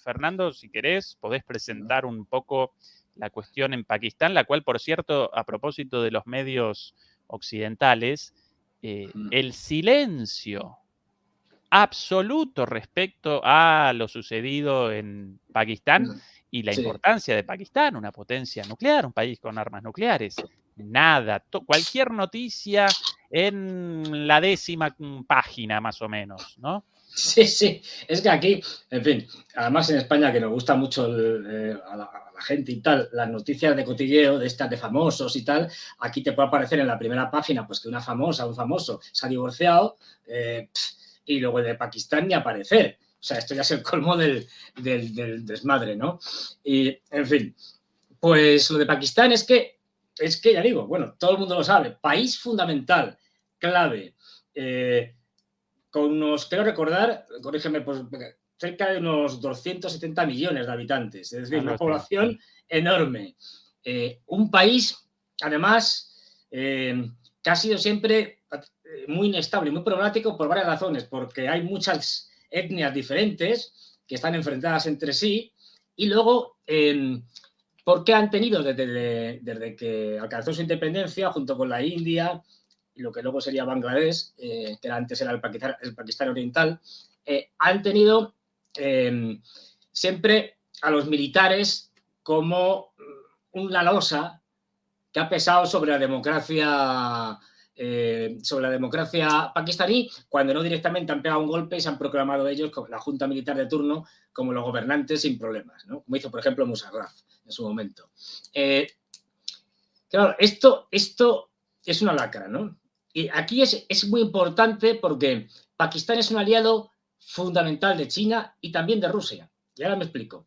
Fernando, si querés, podés presentar un poco la cuestión en Pakistán, la cual, por cierto, a propósito de los medios occidentales, el silencio absoluto respecto a lo sucedido en Pakistán y la importancia de Pakistán, una potencia nuclear, un país con armas nucleares. Nada, cualquier noticia en la 10ª página más o menos, ¿no? Sí, sí, es que aquí, en fin, además en España que nos gusta mucho a la gente y tal, las noticias de cotilleo de estas de famosos y tal, aquí te puede aparecer en la primera página pues que una famosa, un famoso se ha divorciado y luego de Pakistán ni aparecer. O sea, esto ya es el colmo del desmadre, ¿no? Y, en fin, pues lo de Pakistán es que ya digo, bueno, todo el mundo lo sabe, país fundamental, clave, con unos, creo recordar, corrígeme, pues cerca de unos 270 millones de habitantes, es decir, una población enorme. Un país, además, que ha sido siempre muy inestable, muy problemático por varias razones, porque hay muchas etnias diferentes que están enfrentadas entre sí y luego porque han tenido desde que alcanzó su independencia junto con la India y lo que luego sería Bangladesh, que antes era el Pakistán oriental, han tenido siempre a los militares como una losa que ha pesado sobre la democracia pakistaní, cuando no directamente han pegado un golpe y se han proclamado ellos, como la junta militar de turno, como los gobernantes sin problemas, ¿no? Como hizo, por ejemplo, Musharraf en su momento. Claro, esto es una lacra, ¿no? Y aquí es muy importante porque Pakistán es un aliado fundamental de China y también de Rusia. Y ahora me explico.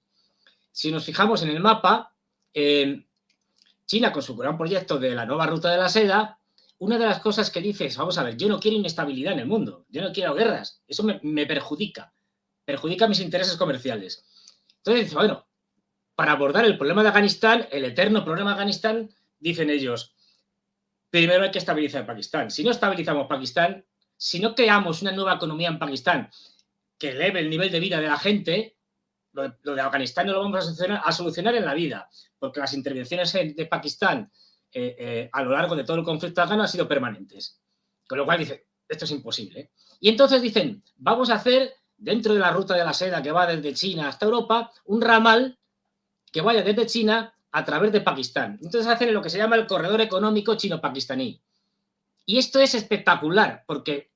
Si nos fijamos en el mapa, China, con su gran proyecto de la nueva ruta de la seda, una de las cosas que dice es, vamos a ver, yo no quiero inestabilidad en el mundo, yo no quiero guerras, eso me perjudica mis intereses comerciales. Entonces dice, bueno, para abordar el problema de Afganistán, el eterno problema de Afganistán, dicen ellos, primero hay que estabilizar Pakistán. Si no estabilizamos Pakistán, si no creamos una nueva economía en Pakistán que eleve el nivel de vida de la gente, lo de Afganistán no lo vamos a solucionar en la vida, porque las intervenciones de Pakistán a lo largo de todo el conflicto afgano han sido permanentes. Con lo cual dicen, esto es imposible. Y entonces dicen, vamos a hacer, dentro de la ruta de la seda que va desde China hasta Europa, un ramal que vaya desde China a través de Pakistán. Entonces hacen lo que se llama el corredor económico chino-pakistaní. Y esto es espectacular porque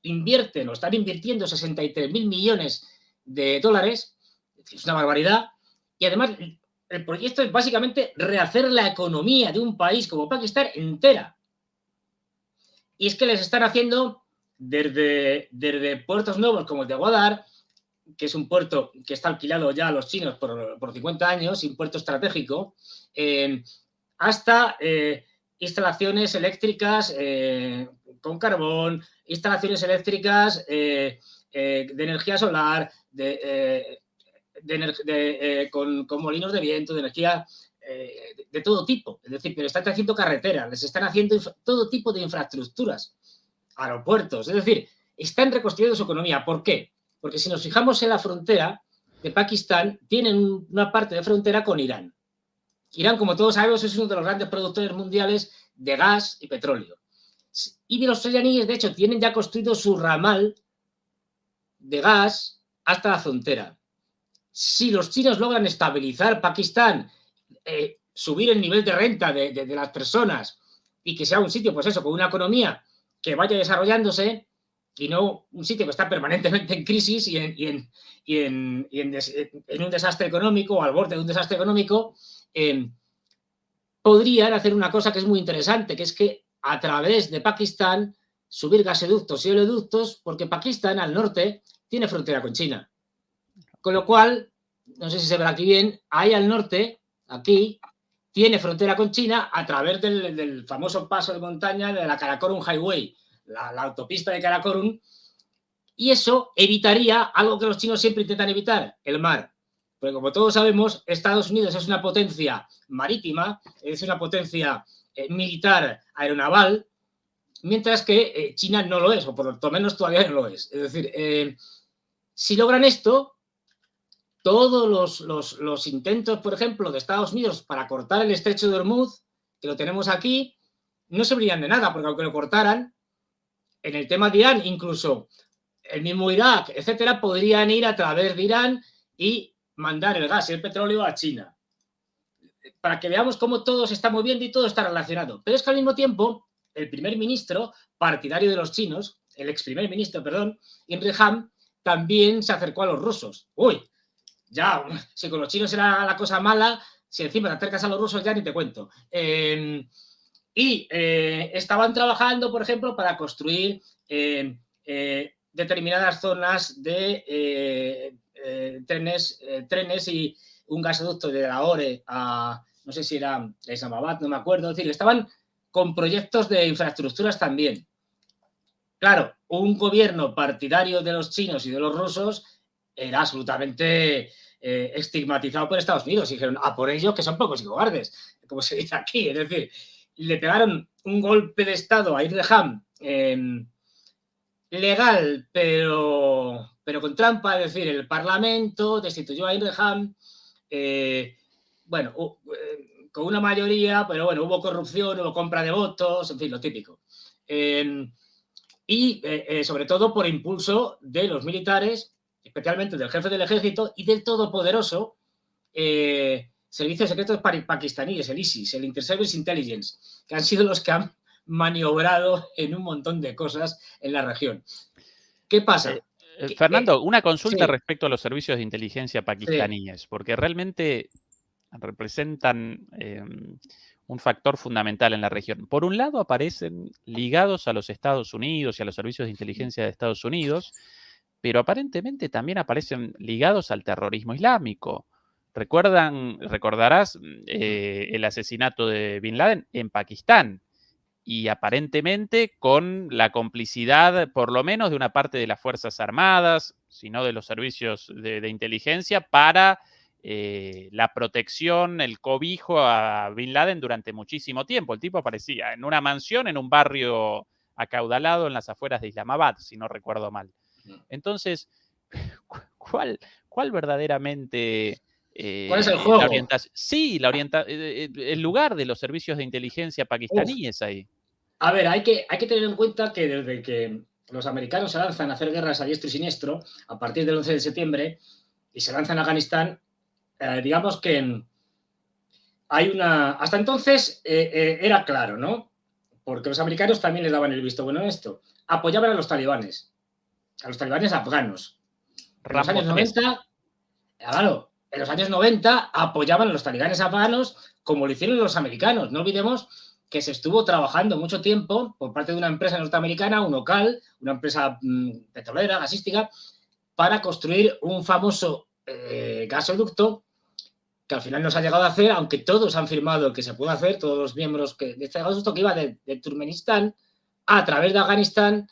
están invirtiendo 63.000 millones de dólares, es una barbaridad, y además el proyecto es básicamente rehacer la economía de un país como Pakistán entera. Y es que les están haciendo desde puertos nuevos como el de Gwadar, que es un puerto que está alquilado ya a los chinos por 50 años, un puerto estratégico, hasta instalaciones eléctricas con carbón, instalaciones eléctricas de energía solar, con molinos de viento, de energía de todo tipo. Es decir, pero están haciendo carreteras, les están haciendo todo tipo de infraestructuras, aeropuertos. Es decir, están reconstruyendo su economía. ¿Por qué? Porque si nos fijamos en la frontera de Pakistán, tienen una parte de frontera con Irán. Irán, como todos sabemos, es uno de los grandes productores mundiales de gas y petróleo. Y los iraníes, de hecho, tienen ya construido su ramal de gas hasta la frontera. Si los chinos logran estabilizar Pakistán, subir el nivel de renta de las personas y que sea un sitio, pues eso, con una economía que vaya desarrollándose, y no un sitio que está permanentemente en crisis y en un desastre económico o al borde de un desastre económico, podrían hacer una cosa que es muy interesante, que es que a través de Pakistán subir gasoductos y oleoductos, porque Pakistán al norte tiene frontera con China. Con lo cual, no sé si se verá aquí bien, ahí al norte, aquí, tiene frontera con China a través del famoso paso de montaña de la Karakorum Highway, la autopista de Karakorum, y eso evitaría algo que los chinos siempre intentan evitar, el mar. Porque como todos sabemos, Estados Unidos es una potencia marítima, es una potencia militar aeronaval, mientras que China no lo es, o por lo menos todavía no lo es. Es decir, si logran esto, todos los intentos, por ejemplo, de Estados Unidos para cortar el estrecho de Hormuz, que lo tenemos aquí, no servirían de nada, porque aunque lo cortaran, en el tema de Irán, incluso el mismo Irak, etcétera, podrían ir a través de Irán y mandar el gas y el petróleo a China. Para que veamos cómo todo se está moviendo y todo está relacionado. Pero es que al mismo tiempo, el primer ministro, partidario de los chinos, el ex primer ministro, perdón, Imre Ham, también se acercó a los rusos. Uy, ya, si con los chinos era la cosa mala, si encima te acercas a los rusos ya ni te cuento. Estaban trabajando, por ejemplo, para construir determinadas zonas de trenes y un gasoducto de Lahore a, no sé si era Islamabad, no me acuerdo. Es decir, estaban con proyectos de infraestructuras también. Claro, un gobierno partidario de los chinos y de los rusos era absolutamente estigmatizado por Estados Unidos. Y dijeron, a por ellos que son pocos y cobardes, como se dice aquí. Es decir, le pegaron un golpe de Estado a Imre Ham legal, pero con trampa. Es decir, el Parlamento destituyó a Imre Ham, con una mayoría, pero bueno, hubo corrupción, hubo compra de votos, en fin, lo típico. Sobre todo por impulso de los militares, especialmente del jefe del ejército y del todopoderoso servicios secretos pakistaníes, el ISIS, el Inter-Service Intelligence, que han sido los que han maniobrado en un montón de cosas en la región. ¿Qué pasa? Fernando, una consulta respecto a los servicios de inteligencia pakistaníes, porque realmente representan un factor fundamental en la región. Por un lado, aparecen ligados a los Estados Unidos y a los servicios de inteligencia de Estados Unidos, pero aparentemente también aparecen ligados al terrorismo islámico. Recordarás el asesinato de Bin Laden en Pakistán, y aparentemente con la complicidad, por lo menos, de una parte de las Fuerzas Armadas, sino de los servicios de inteligencia, para la protección, el cobijo a Bin Laden durante muchísimo tiempo. El tipo aparecía en una mansión en un barrio acaudalado en las afueras de Islamabad, si no recuerdo mal. Entonces, ¿cuál verdaderamente... ¿Cuál es el juego? El lugar de los servicios de inteligencia pakistaníes ahí. A ver, hay que tener en cuenta que desde que los americanos se lanzan a hacer guerras a diestro y siniestro, a partir del 11 de septiembre, y se lanzan a Afganistán, digamos que hay una... Hasta entonces era claro, ¿no? Porque los americanos también les daban el visto bueno a esto. Apoyaban a los talibanes afganos. En los años 90, claro, en los años 90 apoyaban a los talibanes afganos como lo hicieron los americanos. No olvidemos que se estuvo trabajando mucho tiempo por parte de una empresa norteamericana, UNOCAL, una empresa petrolera, gasística, para construir un famoso gasoducto que al final no se ha llegado a hacer, aunque todos han firmado que se puede hacer, todos los miembros de este gasoducto, que iba de Turkmenistán a través de Afganistán,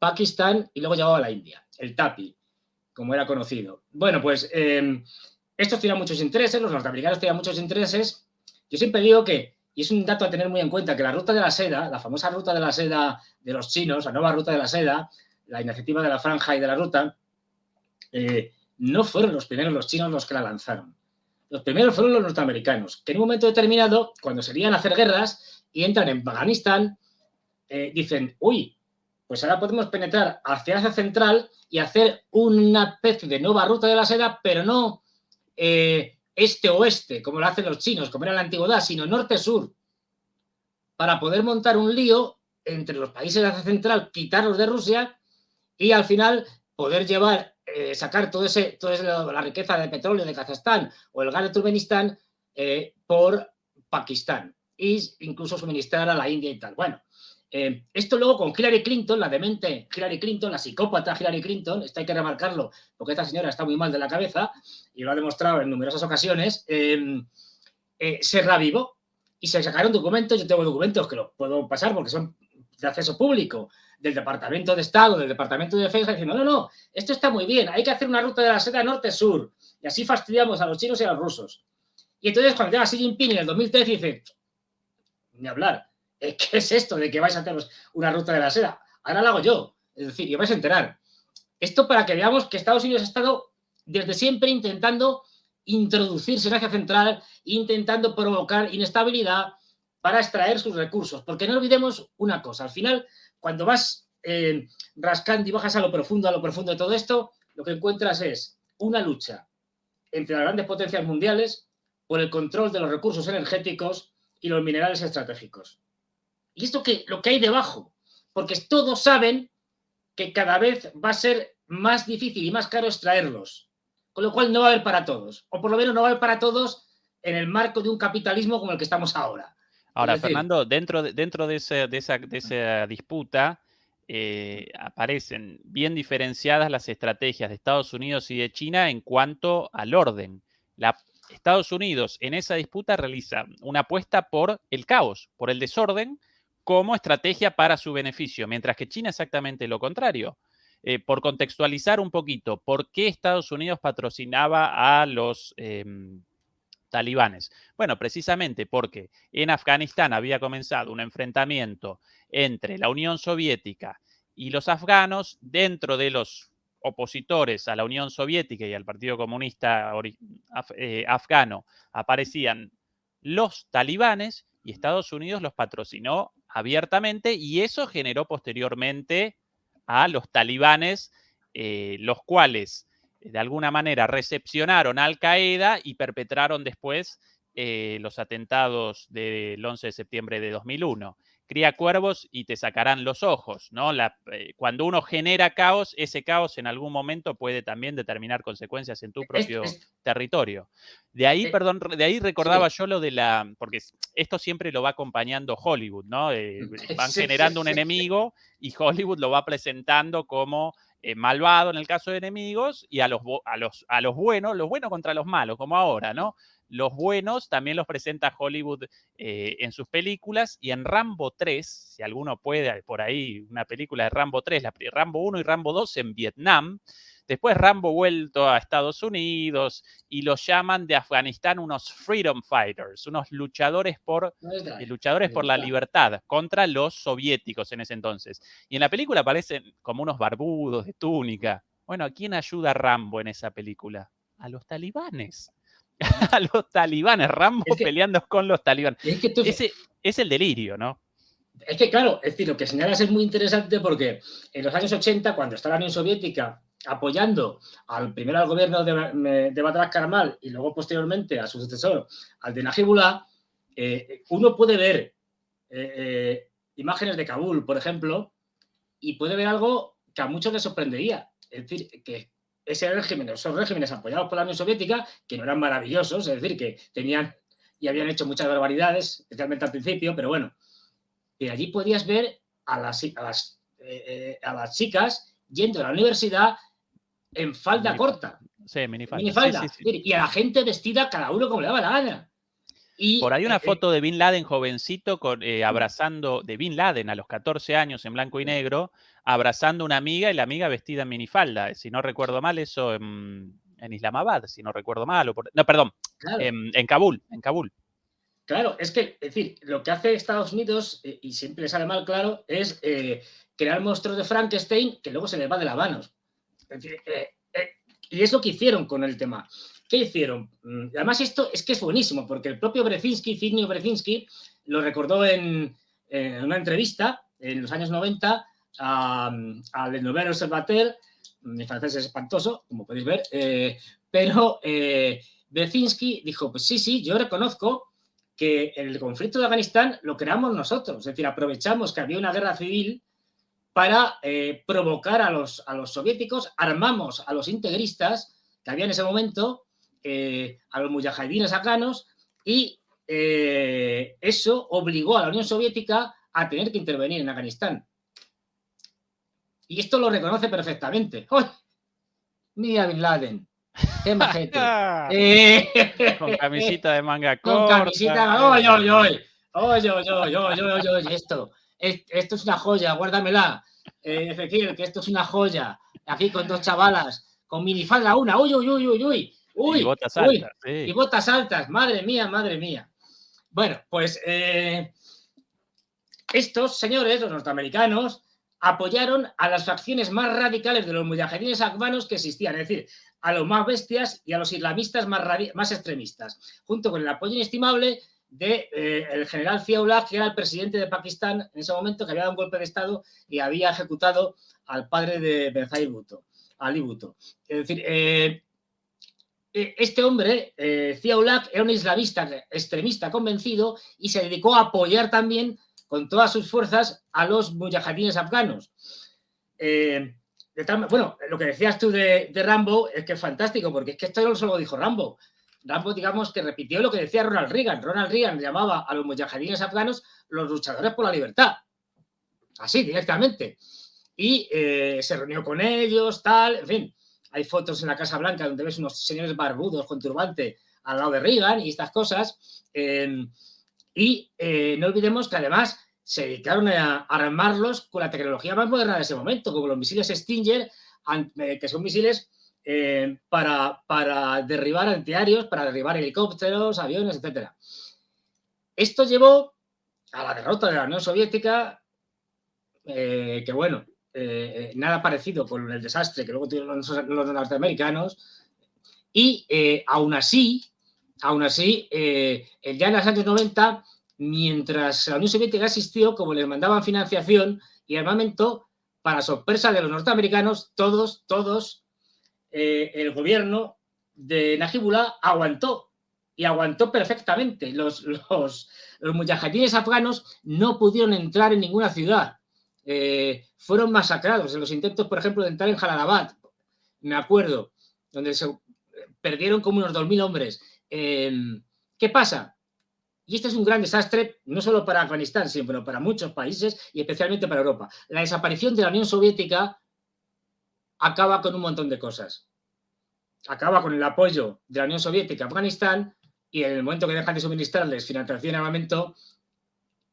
Pakistán y luego llegaba a la India, el TAPI, como era conocido. Bueno, pues estos tenían muchos intereses, los norteamericanos tenían muchos intereses. Yo siempre digo que, y es un dato a tener muy en cuenta, que la ruta de la seda, la famosa ruta de la seda de los chinos, la nueva ruta de la seda, la iniciativa de la franja y de la ruta, no fueron los primeros los chinos los que la lanzaron. Los primeros fueron los norteamericanos, que en un momento determinado, cuando se iban a hacer guerras y entran en Afganistán, dicen, uy, pues ahora podemos penetrar hacia Asia Central y hacer una especie de nueva ruta de la seda, pero no este-oeste, como lo hacen los chinos, como era en la antigüedad, sino norte-sur, para poder montar un lío entre los países de Asia Central, quitarlos de Rusia y al final poder llevar, sacar toda la riqueza de petróleo de Kazajstán o el gas de Turkmenistán por Pakistán e incluso suministrar a la India y tal. Bueno, esto luego con Hillary Clinton, la demente Hillary Clinton, la psicópata Hillary Clinton, esto hay que remarcarlo porque esta señora está muy mal de la cabeza y lo ha demostrado en numerosas ocasiones, se reavivó y se sacaron documentos. Yo tengo documentos que los puedo pasar porque son de acceso público, del Departamento de Estado, del Departamento de Defensa, diciendo, no, esto está muy bien, hay que hacer una ruta de la seda norte-sur y así fastidiamos a los chinos y a los rusos. Y entonces cuando llega Xi Jinping en el 2003 dice, ni hablar, ¿qué es esto de que vais a hacer una ruta de la seda? Ahora la hago yo, es decir, y vais a enterar. Esto para que veamos que Estados Unidos ha estado desde siempre intentando introducirse en Asia Central, intentando provocar inestabilidad para extraer sus recursos. Porque no olvidemos una cosa, al final, cuando vas rascando y bajas a lo profundo de todo esto, lo que encuentras es una lucha entre las grandes potencias mundiales por el control de los recursos energéticos y los minerales estratégicos. Y esto lo que hay debajo, porque todos saben que cada vez va a ser más difícil y más caro extraerlos, con lo cual no va a haber para todos, o por lo menos no va a haber para todos en el marco de un capitalismo como el que estamos ahora. Ahora, decir, Fernando, dentro de esa disputa aparecen bien diferenciadas las estrategias de Estados Unidos y de China en cuanto al orden. Estados Unidos en esa disputa realiza una apuesta por el caos, por el desorden, como estrategia para su beneficio, mientras que China exactamente lo contrario. Por contextualizar un poquito, ¿por qué Estados Unidos patrocinaba a los talibanes? Bueno, precisamente porque en Afganistán había comenzado un enfrentamiento entre la Unión Soviética y los afganos. Dentro de los opositores a la Unión Soviética y al Partido Comunista afgano aparecían los talibanes y Estados Unidos los patrocinó abiertamente y eso generó posteriormente a los talibanes, los cuales de alguna manera recepcionaron a Al-Qaeda y perpetraron después los atentados del 11 de septiembre de 2001. Cría cuervos y te sacarán los ojos, ¿no? Cuando uno genera caos, ese caos en algún momento puede también determinar consecuencias en tu propio territorio. De ahí, perdón, de ahí recordaba yo lo de porque esto siempre lo va acompañando Hollywood, ¿no? Van generando un enemigo y Hollywood lo va presentando como malvado en el caso de enemigos y a los buenos contra los malos, como ahora, ¿no? Los buenos también los presenta Hollywood en sus películas y en Rambo 3, si alguno puede, por ahí, una película de Rambo 3, Rambo 1 y Rambo 2 en Vietnam. Después Rambo vuelto a Estados Unidos y los llaman de Afganistán unos freedom fighters, unos luchadores por la libertad contra los soviéticos en ese entonces. Y en la película aparecen como unos barbudos de túnica. Bueno, ¿a quién ayuda Rambo en esa película? A los talibanes. A los talibanes, Rambo peleando con los talibanes. Ese es el delirio, ¿no? Es que, claro, es decir, lo que señalas es muy interesante porque en los años 80, cuando está la Unión Soviética apoyando primero al gobierno de Batrash Karmal y luego posteriormente a su sucesor, al de Najibullah, uno puede ver imágenes de Kabul, por ejemplo, y puede ver algo que a muchos les sorprendería. Es decir, que esos regímenes apoyados por la Unión Soviética, que no eran maravillosos, es decir, que tenían y habían hecho muchas barbaridades, especialmente al principio, pero bueno, que allí podías ver a las chicas yendo a la universidad en falda corta. Sí, minifalda. Minifalda. Sí. Y a la gente vestida cada uno como le daba la gana. Y, por ahí una foto de Bin Laden jovencito abrazando, de Bin Laden a los 14 años en blanco y negro, abrazando a una amiga y la amiga vestida en minifalda. Si no recuerdo mal, eso en Islamabad, si no recuerdo mal. No, perdón, claro. En Kabul. Claro, es decir, lo que hace Estados Unidos, y siempre le sale mal, claro, es crear monstruos de Frankenstein que luego se les va de las manos. Es decir, y es lo que hicieron con el tema. ¿Qué hicieron? Además, esto es que es buenísimo, porque el propio Zbigniew Brzezinski lo recordó en una entrevista en los años 90 al Le Nouvel Observateur. Mi francés es espantoso, como podéis ver, pero Brzezinski dijo, pues sí, yo reconozco que el conflicto de Afganistán lo creamos nosotros, es decir, aprovechamos que había una guerra civil para provocar a los soviéticos, armamos a los integristas que había en ese momento, a los mujahidines afganos, y eso obligó a la Unión Soviética a tener que intervenir en Afganistán. Y esto lo reconoce perfectamente. ¡Oh! Mira Bin Laden. ¡Qué majete! Con camisita de manga corta. Con camisita. ¡Oye! Esto es una joya, guárdamela. Ezequiel, que esto es una joya. Aquí con dos chavalas, con minifalda una. ¡Uy! Y botas altas. Sí. Y botas altas. Madre mía. Bueno, pues estos señores, los norteamericanos, apoyaron a las facciones más radicales de los mujahidines afganos que existían. Es decir, a los más bestias y a los islamistas más extremistas, junto con el apoyo inestimable del general Zia-ul-Haq, que era el presidente de Pakistán en ese momento, que había dado un golpe de Estado y había ejecutado al padre de Benazir Bhutto, Ali Bhutto. Es decir, este hombre, Zia-ul-Haq, era un islamista extremista convencido y se dedicó a apoyar también con todas sus fuerzas a los mujahidines afganos. Bueno, lo que decías tú de Rambo es que es fantástico, porque es que esto no solo dijo Rambo. Rambo, digamos, que repitió lo que decía Ronald Reagan. Ronald Reagan llamaba a los mujahidines afganos los luchadores por la libertad. Así, directamente. Y se reunió con ellos, tal, en fin. Hay fotos en la Casa Blanca donde ves unos señores barbudos con turbante al lado de Reagan y estas cosas. No olvidemos que además se dedicaron a armarlos con la tecnología más moderna de ese momento, como los misiles Stinger, que son misiles para derribar antiaéreos, para derribar helicópteros, aviones, etc. Esto llevó a la derrota de la Unión Soviética, que bueno, nada parecido con el desastre que luego tuvieron los norteamericanos, y aún así, ya en los años 90, mientras la Unión Soviética existió, como les mandaban financiación y armamento, para sorpresa de los norteamericanos, todos, el gobierno de Najibullah aguantó, y aguantó perfectamente. Los mujahidines afganos no pudieron entrar en ninguna ciudad. Fueron masacrados en los intentos, por ejemplo, de entrar en Jalalabad, me acuerdo, donde se perdieron como unos 2.000 hombres. ¿Qué pasa? Y este es un gran desastre, no solo para Afganistán, sino para muchos países y especialmente para Europa. La desaparición de la Unión Soviética acaba con un montón de cosas. Acaba con el apoyo de la Unión Soviética a Afganistán, y en el momento que dejan de suministrarles financiación y armamento,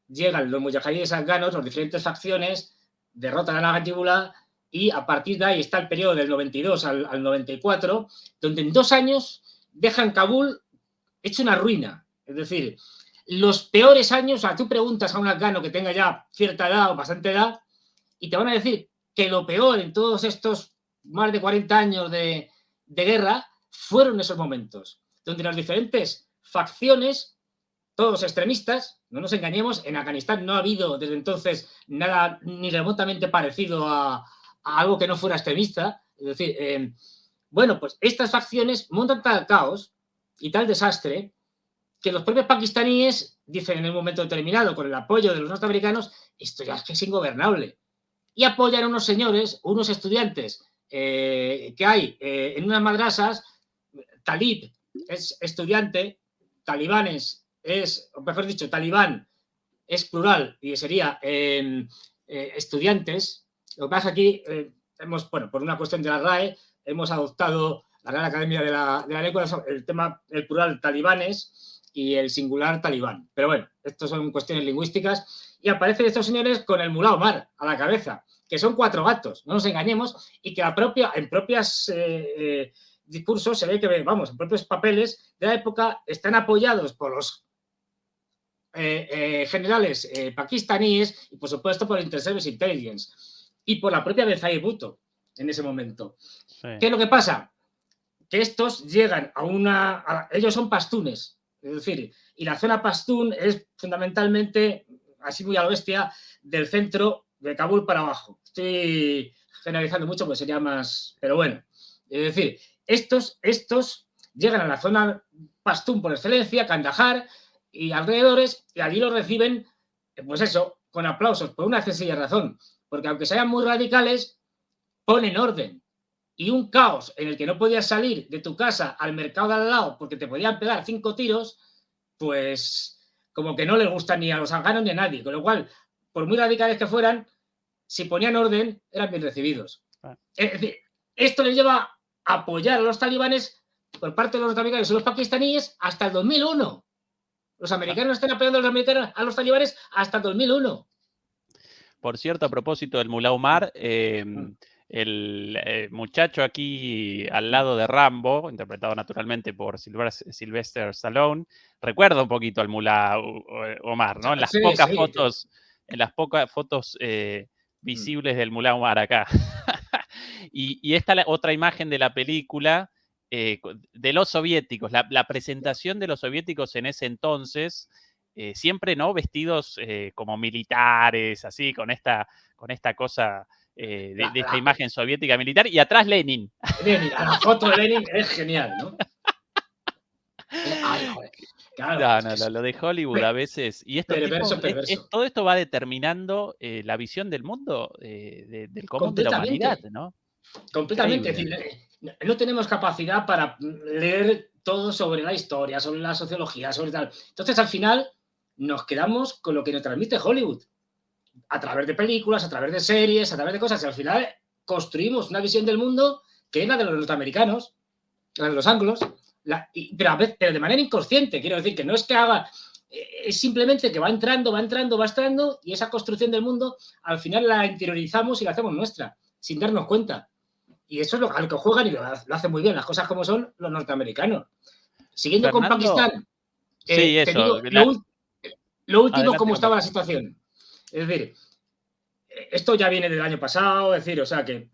llegan los mujahidines afganos, las diferentes facciones, derrotan a la Najibullah, y a partir de ahí está el periodo del 92 al 94, donde en 2 años dejan Kabul hecho una ruina. Es decir, los peores años, o sea, tú preguntas a un afgano que tenga ya cierta edad o bastante edad, y te van a decir que lo peor en todos estos más de 40 años de guerra fueron esos momentos, donde las diferentes facciones, todos extremistas, no nos engañemos, en Afganistán no ha habido desde entonces nada ni remotamente parecido a algo que no fuera extremista. Es decir, bueno, pues estas facciones montan tal caos y tal desastre que los propios pakistaníes dicen en un momento determinado, con el apoyo de los norteamericanos, esto ya es que es ingobernable. Y apoyan a unos señores, unos estudiantes que hay en unas madrasas. Talib es estudiante, talibanes es, o mejor dicho, talibán es plural y sería estudiantes. Lo que pasa aquí, hemos, bueno, por una cuestión de la RAE, hemos adoptado la Real Academia de la Lengua, el tema, el plural talibanes y el singular talibán. Pero bueno, estas son cuestiones lingüísticas, y aparecen estos señores con el Mulá Omar a la cabeza, que son 4 gatos, no nos engañemos, y que en propios discursos se ve que, vamos, en propios papeles de la época están apoyados por los generales pakistaníes y, por supuesto, por el Inter-Service Intelligence y por la propia Benazir Bhutto en ese momento. Sí. ¿Qué es lo que pasa? Que estos llegan ellos son pastunes, es decir, y la zona pastún es fundamentalmente, así muy a la bestia, del centro de Kabul para abajo. Estoy generalizando mucho, pues sería más, pero bueno. Es decir, estos llegan a la zona pastún por excelencia, Kandahar y alrededores, y allí los reciben, pues eso, con aplausos, por una sencilla razón, porque aunque sean muy radicales, ponen orden. Y un caos en el que no podías salir de tu casa al mercado de al lado porque te podían pegar 5 tiros, pues como que no les gusta ni a los afganos ni a nadie. Con lo cual, por muy radicales que fueran, si ponían orden, eran bien recibidos. Es decir, esto les lleva a apoyar a los talibanes por parte de los norteamericanos y los pakistaníes hasta el 2001. Los americanos están apoyando a los talibanes hasta el 2001. Por cierto, a propósito del Mulá Omar, el muchacho aquí al lado de Rambo, interpretado naturalmente por Sylvester Stallone, recuerda un poquito al Mulá Omar, ¿no? En las pocas fotos visibles del Mulá Omar acá. y esta otra imagen de la película de los soviéticos, la presentación de los soviéticos en ese entonces, siempre, ¿no? Vestidos como militares, así, con esta cosa de esta imagen soviética militar, y atrás Lenin. Lenin, la foto de Lenin es genial, ¿no? Ay, joder. Claro, No, lo de Hollywood a veces. Y esto, perverso. todo esto va determinando la visión del mundo, del común de la humanidad, ¿no? Completamente. Es decir, no tenemos capacidad para leer todo sobre la historia, sobre la sociología, sobre tal. Entonces, al final, nos quedamos con lo que nos transmite Hollywood. A través de películas, a través de series, a través de cosas. Y al final construimos una visión del mundo que es la de los norteamericanos, la de los anglos, pero de manera inconsciente. Quiero decir que no es que haga, es simplemente que va entrando, y esa construcción del mundo al final la interiorizamos y la hacemos nuestra, sin darnos cuenta. Y eso es a lo que juegan y lo hacen muy bien, las cosas como son los norteamericanos. Siguiendo Fernando, con Pakistán, sí, te digo lo último, cómo estaba la situación. Es decir, esto ya viene del año pasado, es decir, o sea que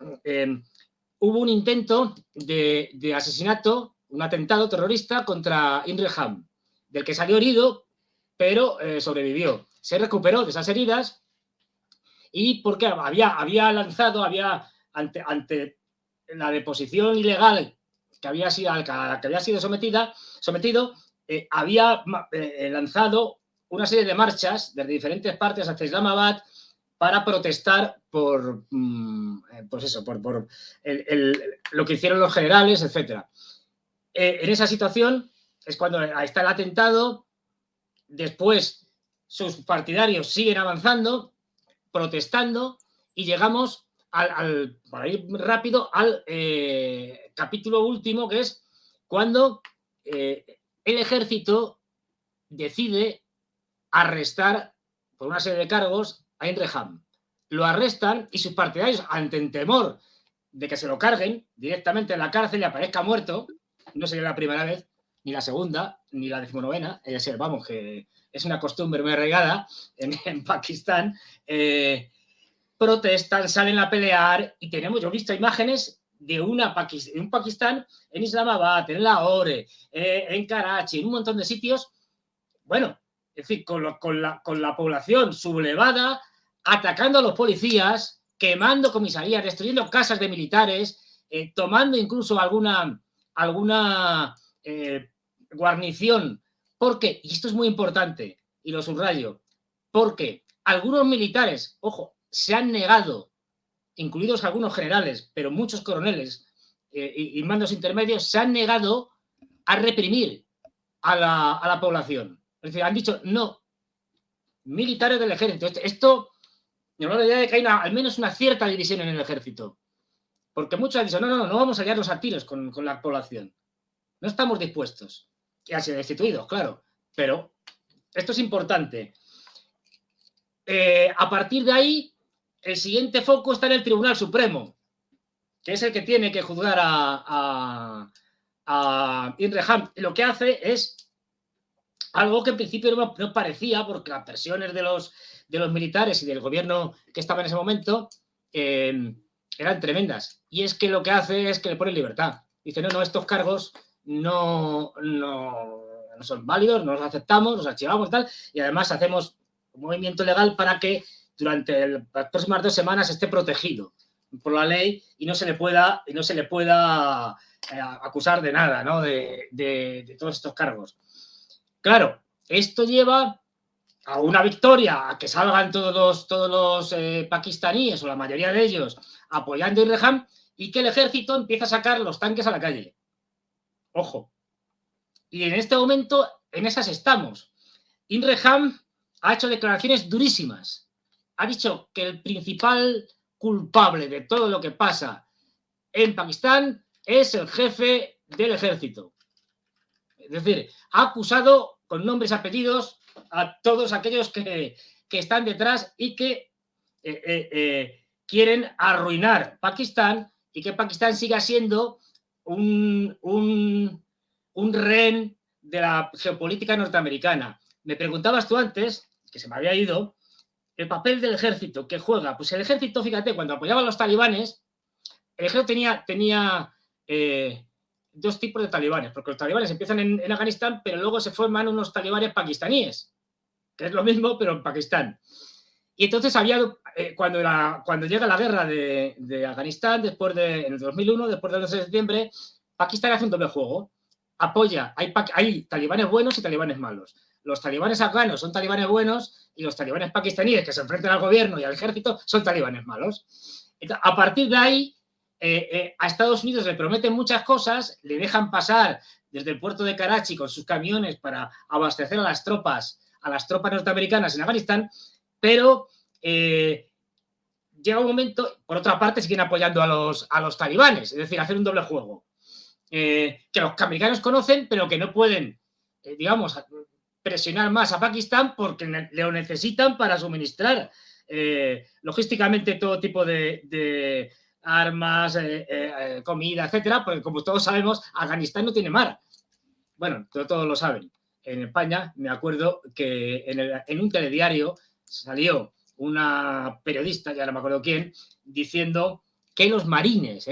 hubo un intento de asesinato, un atentado terrorista contra Imre Khan, del que salió herido, pero sobrevivió. Se recuperó de esas heridas y porque había lanzado, ante la deposición ilegal que había sido, a la que había sido sometido, había lanzado una serie de marchas desde diferentes partes hacia Islamabad para protestar por, pues eso, por lo que hicieron los generales, etc. En esa situación es cuando está el atentado. Después sus partidarios siguen avanzando, protestando, y llegamos para ir rápido, al capítulo último, que es cuando el ejército decide arrestar por una serie de cargos a Imre Khan. Lo arrestan y sus partidarios, ante el temor de que se lo carguen directamente en la cárcel y aparezca muerto, no sería la primera vez, ni la segunda, ni la 19ª, es decir, vamos, que es una costumbre muy arraigada en Pakistán, protestan, salen a pelear, y yo he visto imágenes de un Pakistán en Islamabad, en Lahore, en Karachi, en un montón de sitios, bueno, es decir, con la población sublevada, atacando a los policías, quemando comisarías, destruyendo casas de militares, tomando incluso alguna guarnición. Porque, y esto es muy importante, y lo subrayo, porque algunos militares, ojo, se han negado, incluidos algunos generales, pero muchos coroneles y mandos intermedios, se han negado a reprimir a la población. Es decir, han dicho no. Militares del ejército. Esto nos da la idea de que hay al menos una cierta división en el ejército. Porque muchos han dicho, no vamos a liarnos a tiros con la población. No estamos dispuestos. Que han sido destituidos, claro. Pero esto es importante. A partir de ahí, el siguiente foco está en el Tribunal Supremo, que es el que tiene que juzgar a Imre Khan. Lo que hace es algo que en principio no parecía, porque las presiones de los militares y del gobierno que estaba en ese momento eran tremendas. Y es que lo que hace es que le pone libertad. Dice, no, estos cargos no son válidos, no los aceptamos, los archivamos y tal, y además hacemos un movimiento legal para que durante las próximas 2 semanas esté protegido por la ley y no se le pueda acusar de nada, ¿no? de todos estos cargos. Claro, esto lleva a una victoria, a que salgan todos los pakistaníes, o la mayoría de ellos, apoyando a Imre Khan, y que el ejército empieza a sacar los tanques a la calle. Ojo. Y en este momento, en esas estamos. Imre Khan ha hecho declaraciones durísimas. Ha dicho que el principal culpable de todo lo que pasa en Pakistán es el jefe del ejército. Es decir, ha acusado con nombres y apellidos a todos aquellos que están detrás y que quieren arruinar Pakistán, y que Pakistán siga siendo un rehén de la geopolítica norteamericana. Me preguntabas tú antes, que se me había ido, el papel del ejército que juega. Pues el ejército, fíjate, cuando apoyaba a los talibanes, el ejército tenía dos tipos de talibanes, porque los talibanes empiezan en Afganistán, pero luego se forman unos talibanes pakistaníes, que es lo mismo, pero en Pakistán. Y entonces cuando llega la guerra de Afganistán, en el 2001, después del 11 de septiembre, Pakistán hace un doble juego. Apoya, hay talibanes buenos y talibanes malos. Los talibanes afganos son talibanes buenos y los talibanes pakistaníes que se enfrentan al gobierno y al ejército son talibanes malos. Entonces, a partir de ahí, a Estados Unidos le prometen muchas cosas, le dejan pasar desde el puerto de Karachi con sus camiones para abastecer a las tropas norteamericanas en Afganistán, pero llega un momento, por otra parte, siguen apoyando a los talibanes, es decir, hacer un doble juego. Que los americanos conocen, pero que no pueden, digamos, presionar más a Pakistán porque lo necesitan para suministrar logísticamente todo tipo de armas, comida, etcétera, porque como todos sabemos, Afganistán no tiene mar. Bueno, todos lo saben. En España, me acuerdo que en un telediario salió una periodista, ya no me acuerdo quién, diciendo que los marines,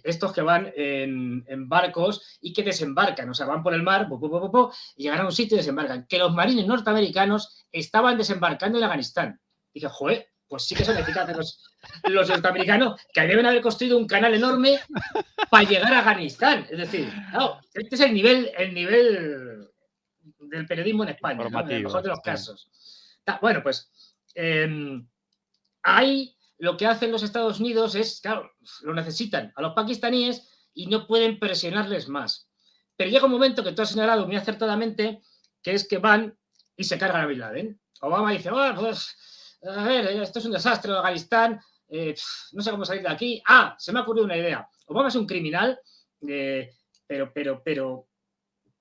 estos que van en barcos y que desembarcan, o sea, van por el mar y llegan a un sitio y desembarcan, que los marines norteamericanos estaban desembarcando en Afganistán. Dije, joder, pues sí que son eficaces los norteamericanos, que deben haber construido un canal enorme para llegar a Afganistán. Es decir, claro, este es el nivel del periodismo en España, ¿no? En el mejor de los casos. Bueno, pues ahí lo que hacen los Estados Unidos es, claro, lo necesitan a los pakistaníes y no pueden presionarles más. Pero llega un momento que tú has señalado muy acertadamente, que es que van y se cargan a Bin Laden. Obama dice, pues, a ver, esto es un desastre, Afganistán, no sé cómo salir de aquí. Se me ha ocurrido una idea. Obama es un criminal, pero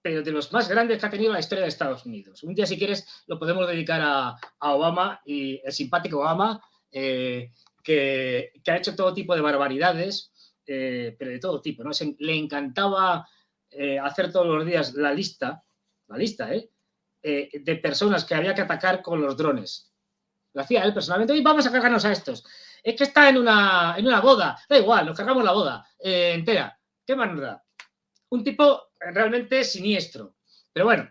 de los más grandes que ha tenido la historia de Estados Unidos. Un día, si quieres, lo podemos dedicar a Obama, y el simpático Obama, que ha hecho todo tipo de barbaridades, pero de todo tipo, ¿no? Le encantaba hacer todos los días la lista de personas que había que atacar con los drones. Lo hacía él personalmente. Y vamos a cargarnos a estos. Es que está en una boda. Da igual, nos cargamos la boda entera. ¿Qué más nos da? Un tipo realmente siniestro. Pero bueno,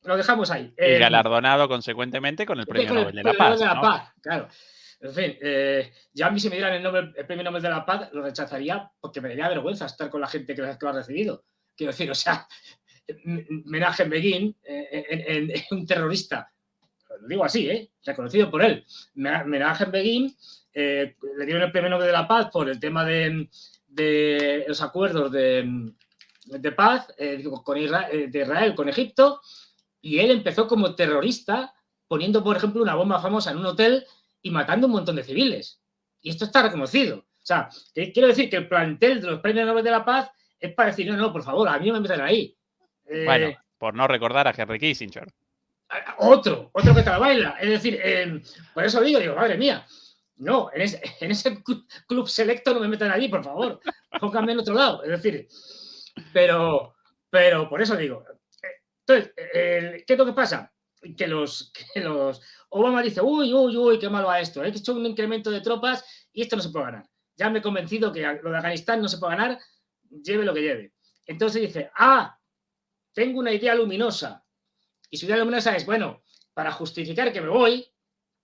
lo dejamos ahí. Y galardonado consecuentemente con el Premio Nobel de la Paz. ¿no? Claro. En fin, ya a mí si me dieran el Premio Nobel de la Paz lo rechazaría porque me daría vergüenza estar con la gente que lo ha recibido. Quiero decir, o sea, Menachem Begin, un terrorista, lo digo así, reconocido por él. Menachem Begin le dieron el Premio Nobel de la Paz por el tema de los acuerdos de paz de Israel con Egipto, y él empezó como terrorista poniendo, por ejemplo, una bomba famosa en un hotel y matando un montón de civiles. Y esto está reconocido. O sea, quiero decir que el plantel de los Premios Nobel de la Paz es para decir, no, por favor, a mí no me metan ahí. Bueno, por no recordar a Henry Kissinger. Otro que te la baila. Es decir, por eso digo, madre mía, no, en ese club selecto no me metan allí, por favor. Pónganme en otro lado. Es decir, pero por eso digo. Entonces, ¿qué es lo que pasa? Que los Obama dice, uy, qué mal va esto. He hecho un incremento de tropas y esto no se puede ganar. Ya me he convencido que lo de Afganistán no se puede ganar, lleve lo que lleve. Entonces dice, tengo una idea luminosa. Y su idea luminosa es, bueno, para justificar que me voy,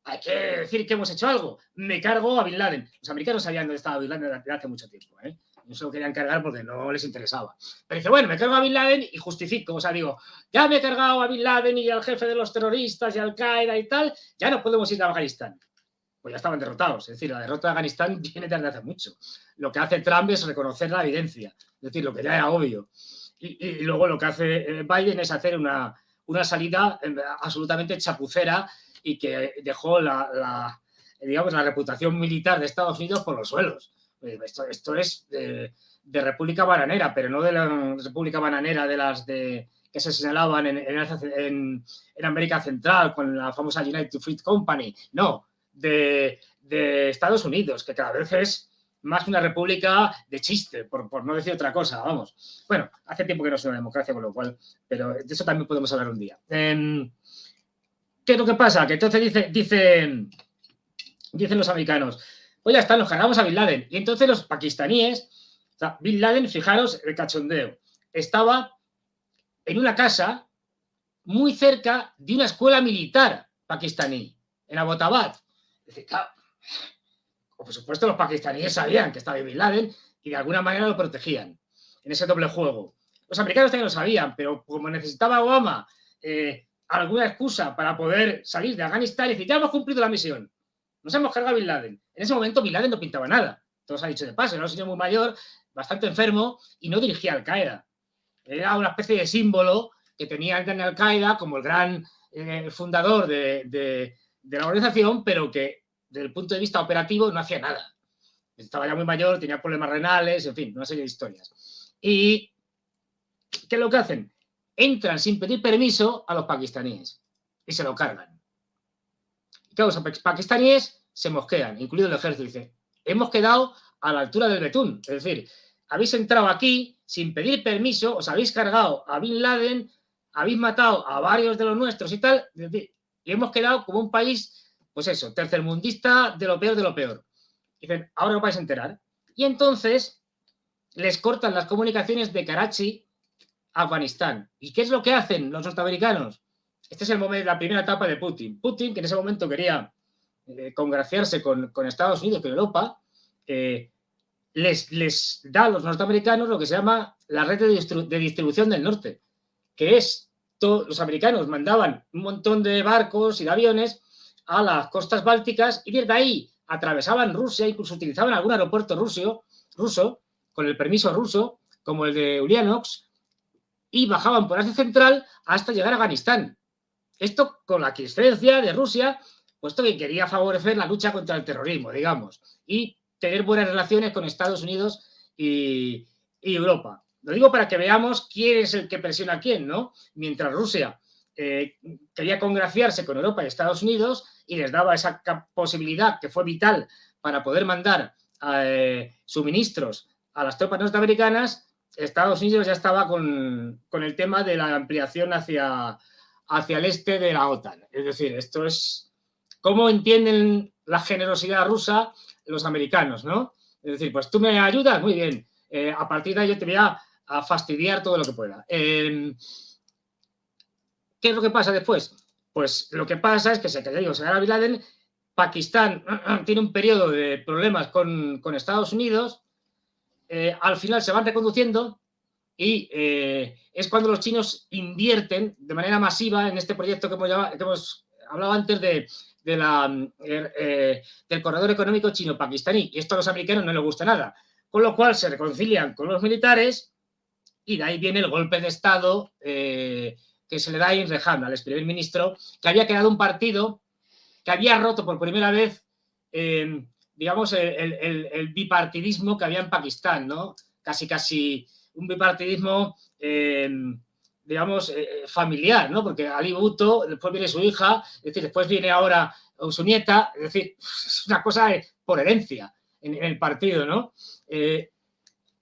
hay que decir que hemos hecho algo. Me cargo a Bin Laden. Los americanos sabían dónde estaba Bin Laden desde hace mucho tiempo, No se lo querían cargar porque no les interesaba. Pero dice, bueno, me cargo a Bin Laden y justifico. O sea, digo, ya me he cargado a Bin Laden y al jefe de los terroristas y al Qaeda y tal, ya no podemos ir a Afganistán. Pues ya estaban derrotados. Es decir, la derrota de Afganistán viene desde hace mucho. Lo que hace Trump es reconocer la evidencia. Es decir, lo que ya era obvio. Y luego lo que hace Biden es hacer una salida absolutamente chapucera y que dejó la reputación militar de Estados Unidos por los suelos. Esto es de república bananera, pero no de la república bananera de las que se señalaban en América Central con la famosa United Fruit Company. No, de Estados Unidos, que cada vez es más una república de chiste, por no decir otra cosa, vamos. Bueno, hace tiempo que no es una democracia, con lo cual, pero de eso también podemos hablar un día. ¿Qué es lo que pasa? Que entonces dicen los americanos, pues ya está, nos cargamos a Bin Laden. Y entonces los pakistaníes, o sea, Bin Laden, fijaros el cachondeo. estaba en una casa muy cerca de una escuela militar pakistaní, en Abbottabad. Es decir, claro, por supuesto los pakistaníes sabían que estaba Bin Laden y de alguna manera lo protegían en ese doble juego. Los americanos también lo sabían, pero como necesitaba Obama alguna excusa para poder salir de Afganistán, y decir, ya hemos cumplido la misión, nos hemos cargado a Bin Laden. En ese momento Bin Laden no pintaba nada, todo se ha dicho de paso, era un señor muy mayor, bastante enfermo y no dirigía Al-Qaeda. Era una especie de símbolo que tenía en Al-Qaeda como el gran fundador de la organización, pero que desde el punto de vista operativo no hacía nada. Estaba ya muy mayor, tenía problemas renales, en fin, una serie de historias. ¿Y qué es lo que hacen? Entran sin pedir permiso a los pakistaníes y se lo cargan. Y claro, los pakistaníes se mosquean, incluido el ejército, dice, hemos quedado a la altura del betún, es decir, habéis entrado aquí sin pedir permiso, os habéis cargado a Bin Laden, habéis matado a varios de los nuestros y tal, y hemos quedado como un país, pues eso, tercermundista de lo peor de lo peor. Dicen, ahora os vais a enterar. Y entonces les cortan las comunicaciones de Karachi a Afganistán. ¿Y qué es lo que hacen los norteamericanos? Este es el momento, la primera etapa de Putin. Putin, que en ese momento quería congraciarse con Estados Unidos, con Europa, les da a los norteamericanos lo que se llama la red de distribución del norte, que es, los americanos mandaban un montón de barcos y de aviones a las costas bálticas y desde ahí atravesaban Rusia, incluso utilizaban algún aeropuerto ruso, con el permiso ruso, como el de Uliánovsk, y bajaban por Asia Central hasta llegar a Afganistán. Esto con la aquiescencia de Rusia, puesto que quería favorecer la lucha contra el terrorismo, digamos, y tener buenas relaciones con Estados Unidos y Europa. Lo digo para que veamos quién es el que presiona a quién, ¿no? Mientras Rusia quería congraciarse con Europa y Estados Unidos y les daba esa posibilidad que fue vital para poder mandar suministros a las tropas norteamericanas, Estados Unidos ya estaba con el tema de la ampliación hacia el este de la OTAN. Es decir, esto es cómo entienden la generosidad rusa los americanos, ¿no? Es decir, pues tú me ayudas, muy bien. A partir de ahí yo te voy a fastidiar todo lo que pueda. ¿Qué es lo que pasa después? Pues lo que pasa es que se agarra Bin Laden, Pakistán tiene un periodo de problemas con Estados Unidos, al final se van reconduciendo y es cuando los chinos invierten de manera masiva en este proyecto que hemos hablado antes del corredor económico chino-pakistaní. Y esto a los americanos no les gusta nada. Con lo cual se reconcilian con los militares y de ahí viene el golpe de Estado que se le da a Imran Khan, al ex primer ministro, que había creado un partido que había roto por primera vez, digamos, el bipartidismo que había en Pakistán, ¿no? Casi un bipartidismo, digamos, familiar, ¿no? Porque Ali Bhutto, después viene su hija, es decir, después viene ahora su nieta, es decir, es una cosa por herencia en el partido, ¿no?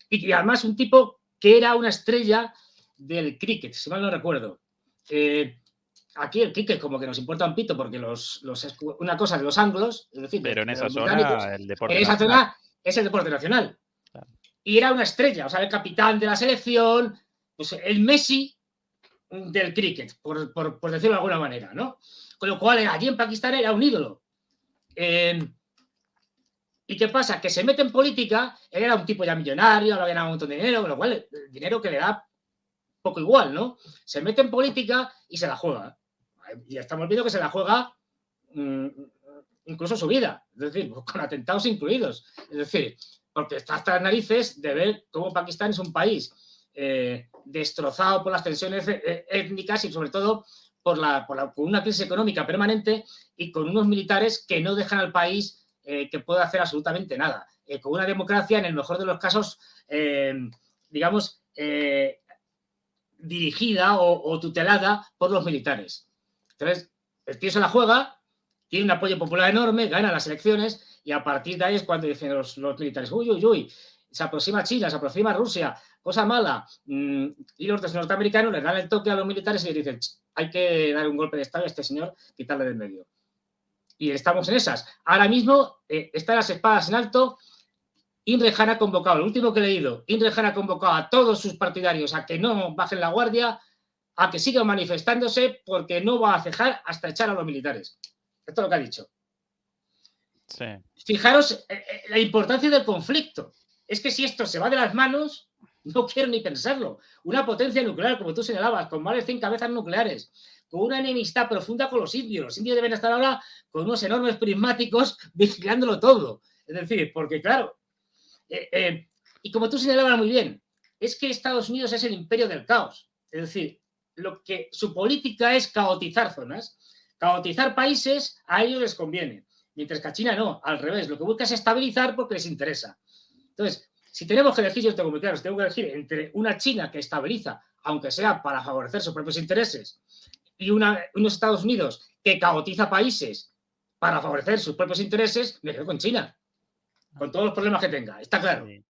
Y además un tipo que era una estrella del cricket, si mal no recuerdo. Aquí el cricket como que nos importa un pito porque una cosa de los anglos, es decir, pero en esa zona el deporte en esa zona es el deporte nacional. Claro. Y era una estrella, o sea, el capitán de la selección, pues el Messi del cricket, por decirlo de alguna manera, ¿no? Con lo cual allí en Pakistán era un ídolo. ¿Y qué pasa? Que se mete en política, él era un tipo ya millonario, había ganado un montón de dinero, con lo cual el dinero que le da poco igual, ¿no? Se mete en política y se la juega. Y estamos viendo que se la juega incluso su vida, es decir, con atentados incluidos. Es decir, porque está hasta las narices de ver cómo Pakistán es un país destrozado por las tensiones étnicas y sobre todo por una crisis económica permanente y con unos militares que no dejan al país que pueda hacer absolutamente nada. Con una democracia, en el mejor de los casos, digamos, dirigida o tutelada por los militares. Entonces, el tío se la juega, tiene un apoyo popular enorme, gana las elecciones y a partir de ahí es cuando dicen los militares, uy, se aproxima China, se aproxima Rusia, cosa mala. Y los norteamericanos les dan el toque a los militares y les dicen, hay que dar un golpe de estado a este señor, quitarle de en medio. Y estamos en esas. Ahora mismo están las espadas en alto Imre Han ha convocado, lo último que he leído, Imre Han ha convocado a todos sus partidarios a que no bajen la guardia, a que sigan manifestándose, porque no va a cejar hasta echar a los militares. Esto es lo que ha dicho. Sí. Fijaros la importancia del conflicto. Es que si esto se va de las manos, no quiero ni pensarlo. Una potencia nuclear, como tú señalabas, con más de 100 cabezas nucleares, con una enemistad profunda con los indios. Los indios deben estar ahora con unos enormes prismáticos vigilándolo todo. Es decir, porque claro, y como tú señalabas muy bien, es que Estados Unidos es el imperio del caos. Es decir, su política es caotizar zonas, caotizar países, a ellos les conviene. Mientras que a China no, al revés, lo que busca es estabilizar porque les interesa. Entonces, si tenemos que elegir, yo tengo muy claro, si tengo que elegir entre una China que estabiliza, aunque sea para favorecer sus propios intereses, y unos Estados Unidos que caotiza países para favorecer sus propios intereses, me quedo con China, con todos los problemas que tenga, está claro. Sí.